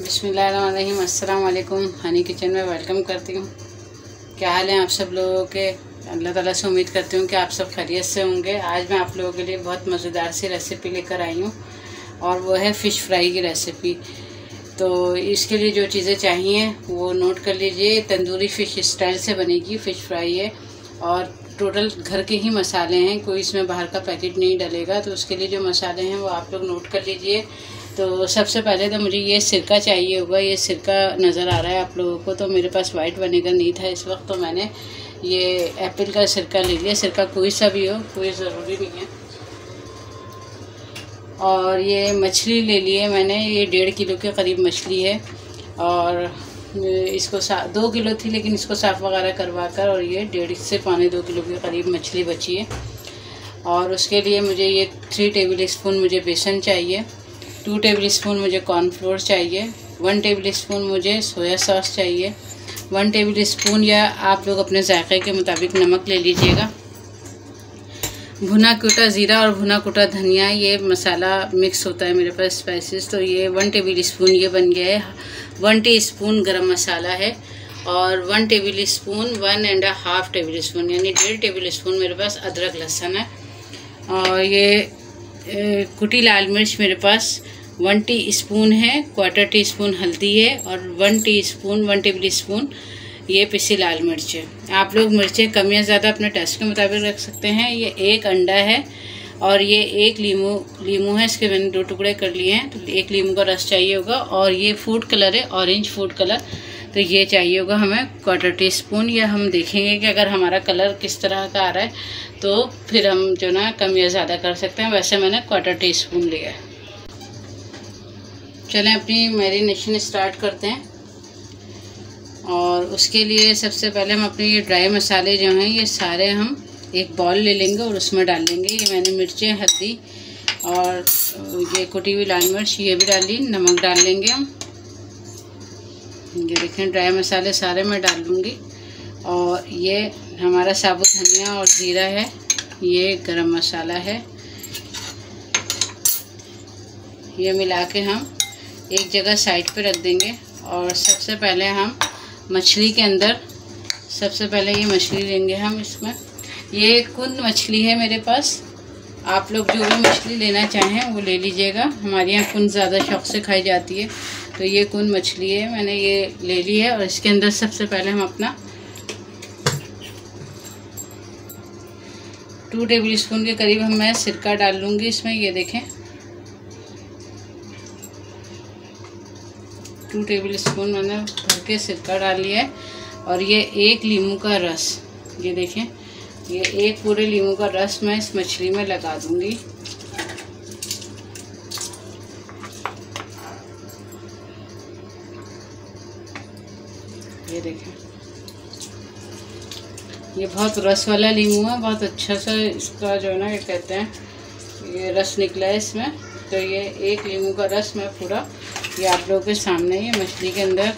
बिस्मिल्लाहिर्रहमानिर्रहीम। अस्सलाम वालेकुम। हनी किचन में वेलकम करती हूँ। क्या हाल है आप सब लोगों के? अल्लाह ताला से उम्मीद करती हूँ कि आप सब खैरियत से होंगे। आज मैं आप लोगों के लिए बहुत मज़ेदार सी रेसिपी लेकर आई हूँ और वो है फ़िश फ्राई की रेसिपी। तो इसके लिए जो चीज़ें चाहिए वो नोट कर लीजिए। तंदूरी फ़िश स्टाइल से बनेगी फ़िश फ्राई है और टोटल घर के ही मसाले हैं, कोई इसमें बाहर का पैकेट नहीं डलेगा। तो उसके लिए जो मसाले हैं वो आप लोग नोट कर लीजिए। तो सबसे पहले तो मुझे ये सिरका चाहिए होगा। ये सिरका नज़र आ रहा है आप लोगों को, तो मेरे पास वाइट विनेगर नहीं था इस वक्त, तो मैंने ये एप्पल का सिरका ले लिया। सिरका कोई सा भी हो, कोई ज़रूरी नहीं है। और ये मछली ले लिए मैंने, ये 1.5 किलो के करीब मछली है और इसको 2 किलो थी, लेकिन इसको साफ़ वगैरह करवा कर और ये 1.5 से 1.25 किलो के करीब मछली बची है। और उसके लिए मुझे ये 3 टेबल स्पून मुझे बेसन चाहिए, 2 टेबल स्पून मुझे कॉर्नफ्लोर चाहिए, 1 टेबल स्पून मुझे सोया सॉस चाहिए, 1 टेबल स्पून या आप लोग अपने जायके के मुताबिक नमक ले लीजिएगा। भुना कुटा ज़ीरा और भुना कुटा धनिया, ये मसाला मिक्स होता है मेरे पास स्पाइसेस, तो ये 1 टेबल स्पून ये बन गया है। 1 टीस्पून गरम मसाला है और 1 टेबल स्पून 1.5 टेबल स्पून यानी 1.5 टेबल स्पून मेरे पास अदरक लहसुन है। और ये कुटी लाल मिर्च मेरे पास 1 टीस्पून है, 1/4 टीस्पून हल्दी है और 1 टेबल स्पून ये पिसी लाल मिर्च है। आप लोग मिर्चें कम या ज़्यादा अपने टेस्ट के मुताबिक रख सकते हैं। ये 1 अंडा है और ये 1 लीमू है, इसके मैंने 2 टुकड़े कर लिए हैं, तो 1 लीमू का रस चाहिए होगा। और ये फूड कलर है, ऑरेंज फूड कलर, तो ये चाहिए होगा हमें 1/4 टीस्पून। या हम देखेंगे कि अगर हमारा कलर किस तरह का आ रहा है तो फिर हम जो ना कम या ज़्यादा कर सकते हैं। वैसे मैंने 1/4 टीस्पून लिया है। चलें अपनी मैरिनेशन स्टार्ट करते हैं। और उसके लिए सबसे पहले हम अपने ये ड्राई मसाले जो हैं ये सारे हम एक बॉल ले लेंगे और उसमें डाल लेंगे। ये मैंने मिर्चें, हल्दी और ये कुटी हुई लाल मिर्च ये भी डाल ली, नमक डाल लेंगे हम। ये देखें ड्राई मसाले सारे मैं डाल लूँगी। और ये हमारा साबुत धनिया और ज़ीरा है, ये गरम मसाला है, ये मिला के हम एक जगह साइड पे रख देंगे। और सबसे पहले हम मछली के अंदर सबसे पहले ये मछली लेंगे हम। इसमें ये कुंद मछली है मेरे पास, आप लोग जो भी मछली लेना चाहें वो ले लीजिएगा। हमारे यहाँ कुंद ज़्यादा शौक़ से खाई जाती है, तो ये कुंद मछली है, मैंने ये ले ली है। और इसके अंदर सबसे पहले हम अपना 2 टेबल स्पून के करीब मैं सिरका डाल लूँगी इसमें। ये देखें 2 टेबल स्पून मैंने भर के सिरका डाल लिया है। और ये 1 लीमू का रस, ये देखें ये 1 पूरे लीमू का रस मैं इस मछली में लगा दूंगी। ये देखें ये बहुत रस वाला लीमू है, बहुत अच्छा सा इसका जो है ना, ये कहते हैं ये रस निकला है इसमें। तो ये 1 लीमू का रस मैं पूरा ये आप लोगों के सामने ये मछली के अंदर।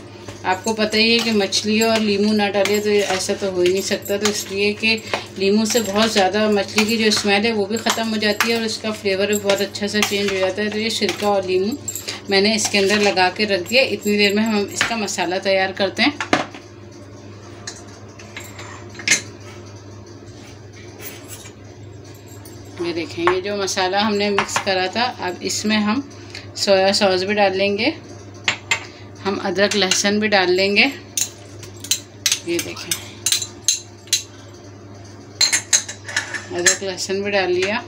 आपको पता ही है कि मछली और लीमू ना डाले तो ऐसा तो हो ही नहीं सकता, तो इसलिए कि लीमू से बहुत ज़्यादा मछली की जो स्मेल है वो भी ख़त्म हो जाती है और इसका फ्लेवर भी बहुत अच्छा सा चेंज हो जाता है। तो ये सिरका और लीमू मैंने इसके अंदर लगा के रख दिया। इतनी देर में हम इसका मसाला तैयार करते हैं। ये देखें ये जो मसाला हमने मिक्स करा था, अब इसमें हम सोया सॉस भी डाल लेंगे, हम अदरक लहसुन भी डाल लेंगे। ये देखें अदरक लहसुन भी डाल लिया।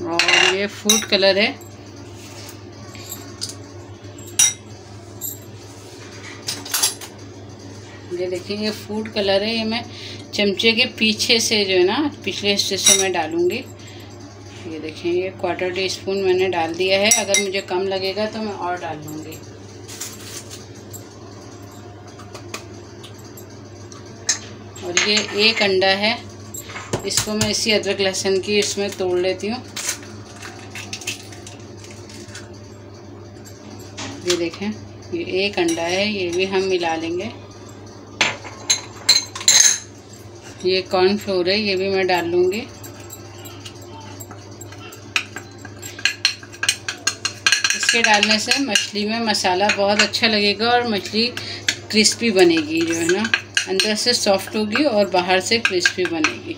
और ये फूड कलर है, ये देखिए ये फूड कलर है, ये मैं चमचे के पीछे से जो है ना, पिछले हिस्से से मैं डालूँगी। ये देखें ये 1/4 टीस्पून मैंने डाल दिया है। अगर मुझे कम लगेगा तो मैं और डाल लूँगी। और ये 1 अंडा है, इसको मैं इसी अदरक लहसुन की इसमें तोड़ लेती हूँ। ये देखें ये 1 अंडा है, ये भी हम मिला लेंगे। ये कॉर्नफ्लोर है, ये भी मैं डाल लूँगी। के डालने से मछली में मसाला बहुत अच्छा लगेगा और मछली क्रिस्पी बनेगी, जो है ना, अंदर से सॉफ्ट होगी और बाहर से क्रिस्पी बनेगी।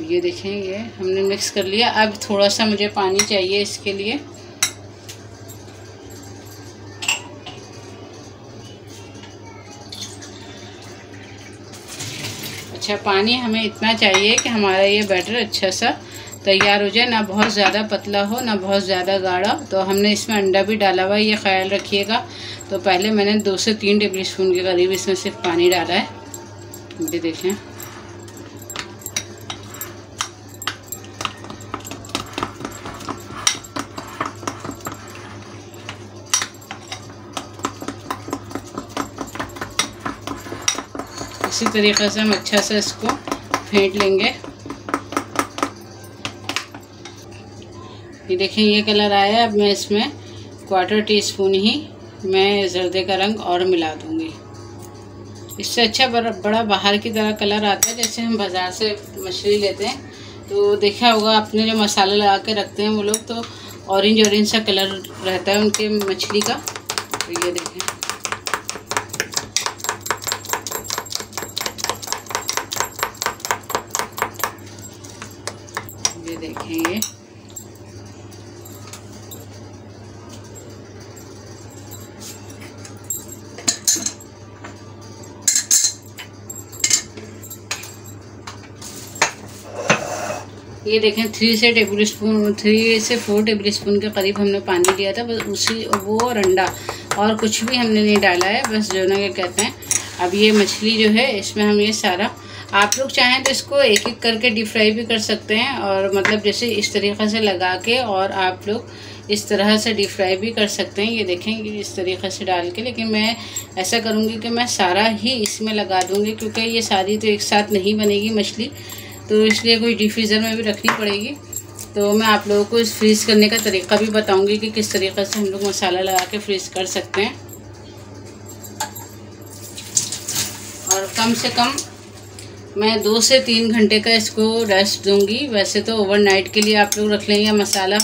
ये देखें, ये हमने मिक्स कर लिया। अब थोड़ा सा मुझे पानी चाहिए इसके लिए। अच्छा, पानी हमें इतना चाहिए कि हमारा ये बैटर अच्छा सा तैयार हो जाए, ना बहुत ज़्यादा पतला हो ना बहुत ज़्यादा गाढ़ा। तो हमने इसमें अंडा भी डाला हुआ है, ये ख्याल रखिएगा। तो पहले मैंने 2 से 3 टेबल स्पून के करीब इसमें सिर्फ पानी डाला है। ये देखें, इसी तरीक़े से हम अच्छा से इसको फेंट लेंगे। ये देखें, ये कलर आया। अब मैं इसमें 1/4 टीस्पून ही मैं ज़र्दे का रंग और मिला दूंगी। इससे अच्छा बड़ा बाहर की तरह कलर आता है। जैसे हम बाज़ार से मछली लेते हैं तो देखा होगा आपने, जो मसाला लगा के रखते हैं वो लोग, तो ऑरेंज सा कलर रहता है उनके मछली का। तो ये देखें, ये देखें, ये देखें 3 से 4 टेबल स्पून के करीब हमने पानी लिया था। बस उसी वो और अंडा, और कुछ भी हमने नहीं डाला है, बस जो ना क्या कहते हैं। अब ये मछली जो है, इसमें हम ये सारा, आप लोग चाहें तो इसको एक एक करके डीप फ्राई भी कर सकते हैं, और मतलब जैसे इस तरीक़े से लगा के, और आप लोग इस तरह से डीप फ्राई भी कर सकते हैं। ये देखें कि इस तरीक़े से डाल के, लेकिन मैं ऐसा करूँगी कि मैं सारा ही इसमें लगा दूँगी, क्योंकि ये सारी तो एक साथ नहीं बनेगी मछली, तो इसलिए कोई डीप फ्रीज़र में भी रखनी पड़ेगी। तो मैं आप लोगों को इस फ्रीज़ करने का तरीका भी बताऊंगी कि किस तरीक़े से हम लोग मसाला लगा के फ्रीज़ कर सकते हैं। और कम से कम मैं 2 से 3 घंटे का इसको रेस्ट दूंगी। वैसे तो ओवरनाइट के लिए आप लोग रख लेंगे मसाला।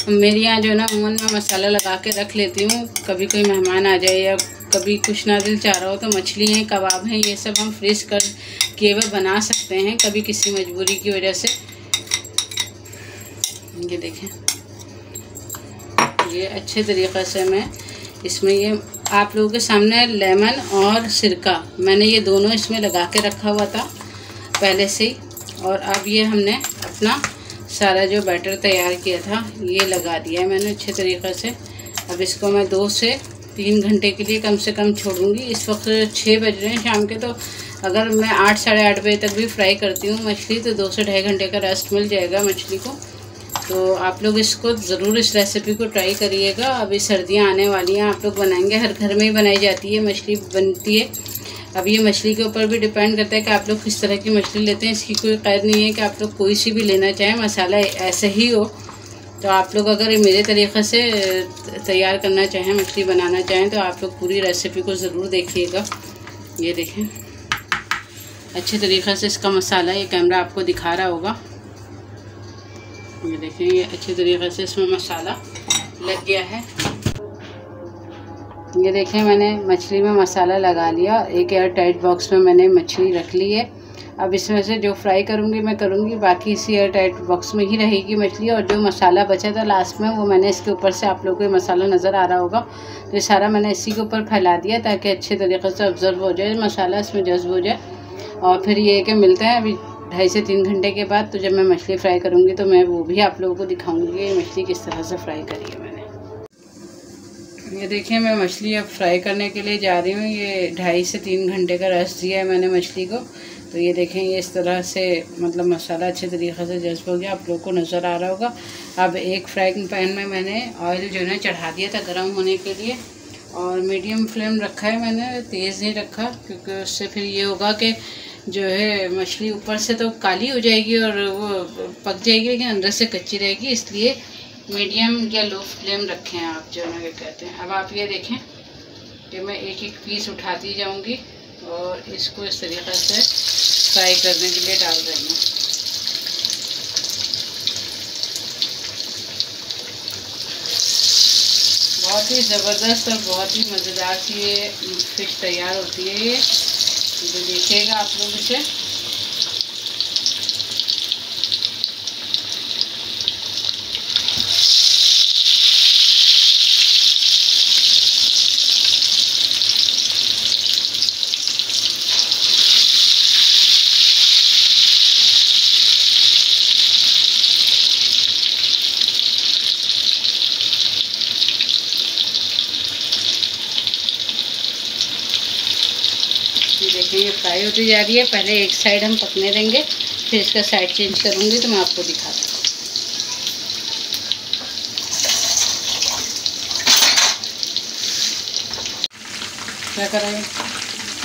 मेरे यहाँ जो है ना, अमूमन मैं मसाला लगा के रख लेती हूँ। कभी कोई मेहमान आ जाए या कभी कुछ ना दिल चाह रहा हो, तो मछली हैं, कबाब हैं, ये सब हम फ्रीज़ कर के हुए बना सकते हैं, कभी किसी मजबूरी की वजह से। ये देखें, ये अच्छे तरीक़े से मैं इसमें, ये आप लोगों के सामने लेमन और सिरका, मैंने ये दोनों इसमें लगा के रखा हुआ था पहले से ही। और अब ये हमने अपना सारा जो बैटर तैयार किया था ये लगा दिया है मैंने अच्छे तरीक़े से। अब इसको मैं 2 से 3 घंटे के लिए कम से कम छोड़ूंगी। इस वक्त 6 बज रहे हैं शाम के, तो अगर मैं 8 साढ़े 8 बजे तक भी फ्राई करती हूँ मछली, तो 2 से ढाई घंटे का रेस्ट मिल जाएगा मछली को। तो आप लोग इसको ज़रूर, इस रेसिपी को ट्राई करिएगा। अभी सर्दियाँ आने वाली हैं, आप लोग बनाएंगे, हर घर में ही बनाई जाती है मछली, बनती है। अब ये मछली के ऊपर भी डिपेंड करता है कि आप लोग किस तरह की मछली लेते हैं। इसकी कोई कैद नहीं है कि आप लोग कोई सी भी लेना चाहें, मसाला ऐसे ही हो। तो आप लोग अगर मेरे तरीक़े से तैयार करना चाहें, मछली बनाना चाहें, तो आप लोग पूरी रेसिपी को ज़रूर देखिएगा। ये देखें, अच्छे तरीक़े से इसका मसाला, ये कैमरा आपको दिखा रहा होगा, ये देखें, ये अच्छे तरीक़े से इसमें मसाला लग गया है। ये देखें, मैंने मछली में मसाला लगा लिया। एक एयर टाइट बॉक्स में मैंने मछली रख ली है। अब इसमें से जो फ्राई करूँगी मैं करूँगी, बाकी इसी एयर टाइट बॉक्स में ही रहेगी मछली। और जो मसाला बचा था लास्ट में, वो मैंने इसके ऊपर से, आप लोगों को मसाला नज़र आ रहा होगा, तो ये सारा मैंने इसी के ऊपर फैला दिया ताकि अच्छे तरीक़े से ऑब्ज़र्व हो जाए, मसाला इसमें जज्ब हो जाए। और फिर ये कि मिलते हैं अभी 2.5 से 3 घंटे के बाद। तो जब मैं मछली फ्राई करूँगी तो मैं वो भी आप लोगों को दिखाऊँगी ये मछली किस तरह से फ्राई करी है मैंने। ये देखिए, मैं मछली अब फ्राई करने के लिए जा रही हूँ। ये 2.5 से 3 घंटे का रेस्ट दिया है मैंने मछली को। तो ये देखें, ये इस तरह से मतलब मसाला अच्छे तरीक़े से जज्ब हो गया, आप लोगों को नज़र आ रहा होगा। अब एक फ्राइंग पैन में मैंने ऑयल जो है चढ़ा दिया था गर्म होने के लिए, और मीडियम फ्लेम रखा है मैंने, तेज़ नहीं रखा, क्योंकि उससे फिर ये होगा कि जो है मछली ऊपर से तो काली हो जाएगी और वो पक जाएगी, लेकिन अंदर से कच्ची रहेगी। इसलिए मीडियम या लो फ्लेम रखें आप, जो ना कहते हैं। अब आप ये देखें कि मैं एक एक पीस उठाती जाऊंगी और इसको इस तरीक़े से फ्राई करने के लिए डाल रही हूँ। बहुत ही ज़बरदस्त और बहुत ही मज़ेदार सी ये फ़िश तैयार होती है। ये तो देखिएगा आप लोग इसे। देखिए ये फ्राई होती जा रही है। पहले एक साइड हम पकने देंगे, फिर इसका साइड चेंज करूँगी तो मैं आपको दिखाती हूँ। क्या करेंगे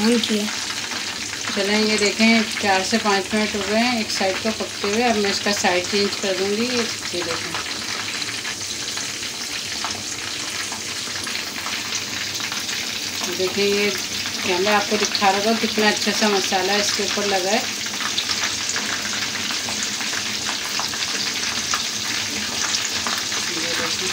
ऑन किया। चलें, ये देखें 4 से 5 मिनट हो गए हैं एक साइड को पकते हुए। अब मैं इसका साइड चेंज कर दूँगी। ये देखें, देखिए ये कैमरा आपको दिखा रहा होगा कितना अच्छा सा मसाला इसके ऊपर लगा है। ये देखिए,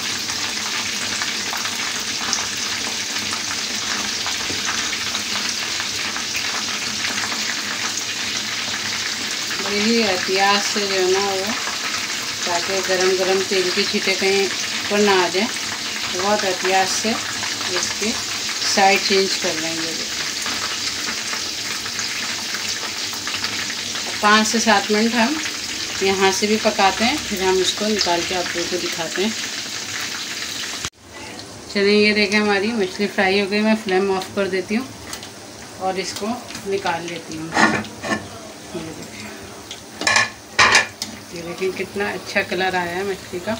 बड़ी ही एहतियात से जो है ना वो, ताकि गरम गरम तेल की छींटे कहीं ऊपर ना आ जाए, तो बहुत एहतियात से इसके साइड चेंज कर लेंगे। 5 से 7 मिनट हम यहाँ से भी पकाते हैं, फिर हम इसको निकाल के आप लोगों को दिखाते हैं। चलिए ये देखें हमारी मछली फ्राई हो गई। मैं फ्लेम ऑफ कर देती हूँ और इसको निकाल लेती हूँ। ये देखें कितना अच्छा कलर आया है मछली का।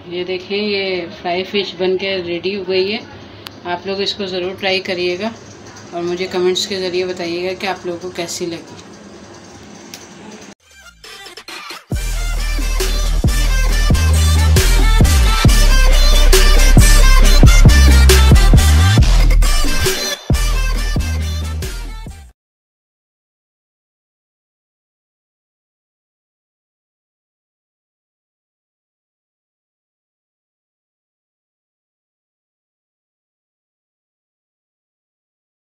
ये देखें ये फ्राई फ़िश बन के रेडी हो गई है। आप लोग इसको ज़रूर ट्राई करिएगा और मुझे कमेंट्स के ज़रिए बताइएगा कि आप लोगों को कैसी लगी।